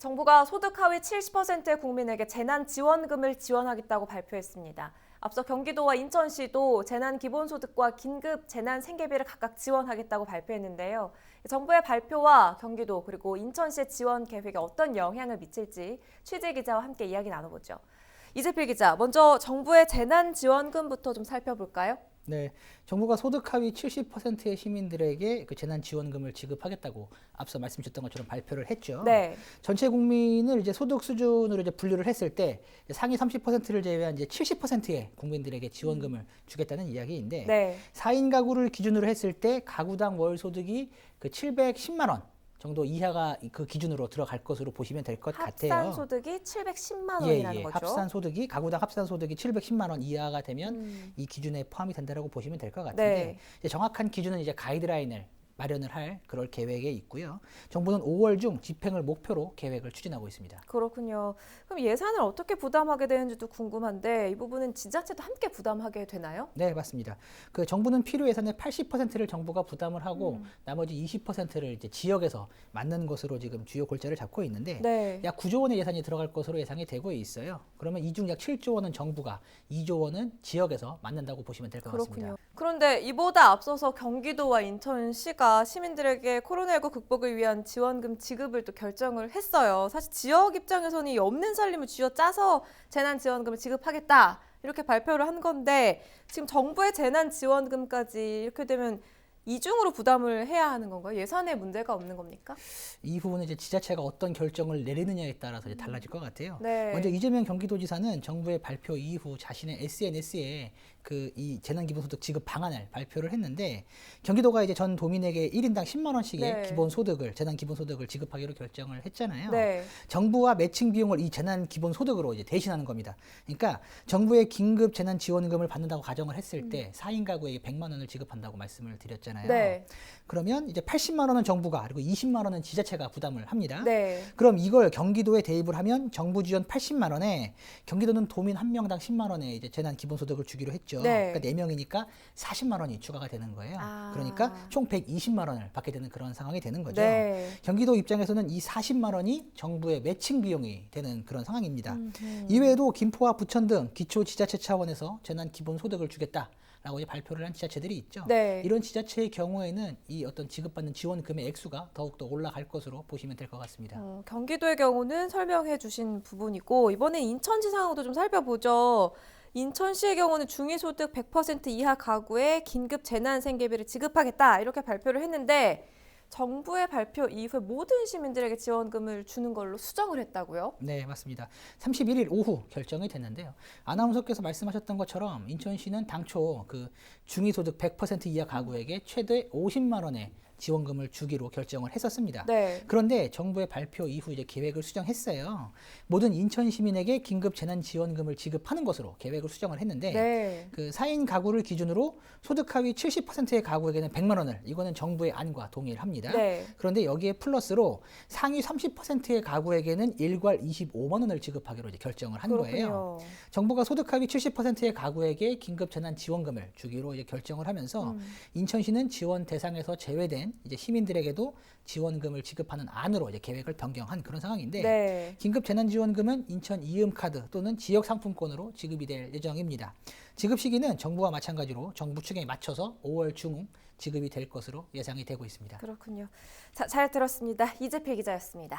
정부가 소득 하위 70%의 국민에게 재난지원금을 지원하겠다고 발표했습니다. 앞서 경기도와 인천시도 재난기본소득과 긴급 재난생계비를 각각 지원하겠다고 발표했는데요. 정부의 발표와 경기도 그리고 인천시의 지원 계획에 어떤 영향을 미칠지 취재기자와 함께 이야기 나눠보죠. 이재필 기자, 먼저 정부의 재난지원금부터 좀 살펴볼까요? 네, 정부가 소득 하위 70%의 시민들에게 그 재난지원금을 지급하겠다고 앞서 말씀주셨던 것처럼 발표를 했죠. 네. 전체 국민을 이제 소득 수준으로 이제 분류를 했을 때 상위 30%를 제외한 이제 70%의 국민들에게 지원금을 주겠다는 이야기인데, 네. 4인 가구를 기준으로 했을 때 가구당 월 소득이 그 710만 원 정도 이하가 그 기준으로 들어갈 것으로 보시면 될 것 같아요. 합산 소득이 710만 원이라는 거죠. 합산 소득이 가구당 합산 소득이 710만 원 이하가 되면 이 기준에 포함이 된다라고 보시면 될 것 같은데, 네. 이제 정확한 기준은 이제 가이드라인을 마련을 할 그럴 계획에 있고요. 정부는 5월 중 집행을 목표로 계획을 추진하고 있습니다. 그렇군요. 그럼 예산을 어떻게 부담하게 되는지도 궁금한데 이 부분은 지자체도 함께 부담하게 되나요? 네, 맞습니다. 그 정부는 필요 예산의 80%를 정부가 부담을 하고 나머지 20%를 이제 지역에서 맞는 것으로 지금 주요 골자를 잡고 있는데, 네. 약 9조 원의 예산이 들어갈 것으로 예상이 되고 있어요. 그러면 이 중 약 7조 원은 정부가, 2조 원은 지역에서 맞는다고 보시면 될 것 같습니다. 그렇군요. 그런데 이보다 앞서서 경기도와 인천시가 시민들에게 코로나19 극복을 위한 지원금 지급을 또 결정을 했어요. 사실 지역 입장에서는 이 없는 살림을 쥐어짜서 재난지원금을 지급하겠다 이렇게 발표를 한 건데, 지금 정부의 재난지원금까지 이렇게 되면 이중으로 부담을 해야 하는 건가요? 예산에 문제가 없는 겁니까? 이 부분은 이제 지자체가 어떤 결정을 내리느냐에 따라서 이제 달라질 것 같아요. 네. 먼저 이재명 경기도지사는 정부의 발표 이후 자신의 SNS에 그 이 재난기본소득 지급 방안을 발표를 했는데, 경기도가 이제 전 도민에게 1인당 10만 원씩의 네. 기본소득을, 재난기본소득을 지급하기로 결정을 했잖아요. 네. 정부와 매칭 비용을 이 재난기본소득으로 이제 대신하는 겁니다. 그러니까 정부의 긴급 재난지원금을 받는다고 가정을 했을 때 4인 가구에게 100만 원을 지급한다고 말씀을 드렸잖아요. 네. 그러면 이제 80만 원은 정부가, 그리고 20만 원은 지자체가 부담을 합니다. 네. 그럼 이걸 경기도에 대입을 하면 정부 지원 80만 원에 경기도는 도민 한 명당 10만 원의 이제 재난 기본소득을 주기로 했죠. 네. 그러니까 4명이니까 40만 원이 추가가 되는 거예요. 아. 그러니까 총 120만 원을 받게 되는 그런 상황이 되는 거죠. 네. 경기도 입장에서는 이 40만 원이 정부의 매칭 비용이 되는 그런 상황입니다. 이외에도 김포와 부천 등 기초 지자체 차원에서 재난 기본소득을 주겠다라고 이제 발표를 한 지자체들이 있죠. 네. 이런 지자체의 경우에는 이 어떤 지급받는 지원금의 액수가 더욱더 올라갈 것으로 보시면 될 것 같습니다. 경기도의 경우는 설명해 주신 부분이고, 이번에 인천시 상황도 좀 살펴보죠. 인천시의 경우는 중위소득 100% 이하 가구에 긴급 재난생계비를 지급하겠다 이렇게 발표를 했는데, 정부의 발표 이후에 모든 시민들에게 지원금을 주는 걸로 수정을 했다고요? 네, 맞습니다. 31일 오후 결정이 됐는데요. 아나운서께서 말씀하셨던 것처럼 인천시는 당초 그 중위소득 100% 이하 가구에게 최대 50만 원의 지원금을 주기로 결정을 했었습니다. 네. 그런데 정부의 발표 이후 이제 계획을 수정했어요. 모든 인천 시민에게 긴급 재난 지원금을 지급하는 것으로 계획을 수정을 했는데, 네. 그 4인 가구를 기준으로 소득 하위 70%의 가구에게는 100만 원을, 이거는 정부의 안과 동일합니다. 네. 그런데 여기에 플러스로 상위 30%의 가구에게는 일괄 25만 원을 지급하기로 이제 결정을 한 거예요. 그렇군요. 정부가 소득 하위 70%의 가구에게 긴급 재난 지원금을 주기로 이제 결정을 하면서 인천시는 지원 대상에서 제외된 이제 시민들에게도 지원금을 지급하는 안으로 이제 계획을 변경한 그런 상황인데, 네. 긴급 재난 지원금은 인천 이음카드 또는 지역 상품권으로 지급이 될 예정입니다. 지급 시기는 정부와 마찬가지로 정부 측에 맞춰서 5월 중 지급이 될 것으로 예상이 되고 있습니다. 그렇군요. 자, 잘 들었습니다. 이재필 기자였습니다.